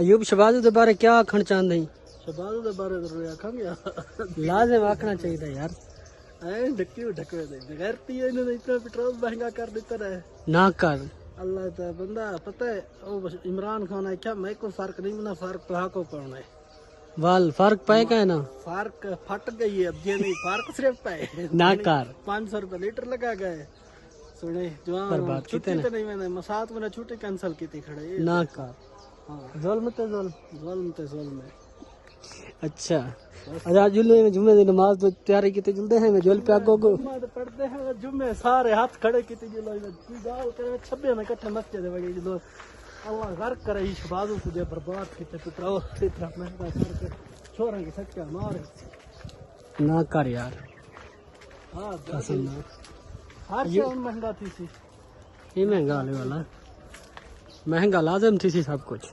ایوب شہبازو دے بارے کیا آکھن چاہندے ہیں؟ شہبازو دے بارے ضرور آکھاں گے لازم آکھنا چاہیے یار. ڈکیو ڈکوے دے بغیرتی انہوں نے اتنا پٹرول مہنگا کر دیتا رہے. نہ کر اللہ تا بندہ پتہ ہے او عمران خان ہے کیا میں کو فرق نہیں منا فرق تو کو پڑنا ہے. وال فرق پائے کا ہے نا. فرق پھٹ گئی ہے اب یہ نہیں فرق صرف پہ نہ کر 500 روپے لیٹر لگا گئے سنے جوان چھٹی تو نہیں میں مسات میں چھٹی کینسل کی تھی کھڑے نہ کر. ظلم تے ظلم. ظلم تے ظلم ہے. اچھا اجا جمعے دی نماز تو تیاری کیتے جلدے ہیں میں جل پیا گو پڑھتے ہیں جمعے سارے ہاتھ کھڑے کیتے جلو گال کرے 26 میں کٹھے مسجد وڑی جلو اللہ غرق کرے شہبازو کو دے برباد کیتے پٹرول اتنا مہنگا کر کے چھوڑیں گے سچا مار نہ کر یار. ہاں قسم ہر شے مہنگا تھی سی. یہ مہنگا والا مہنگا لازم تھی سی سب کچھ.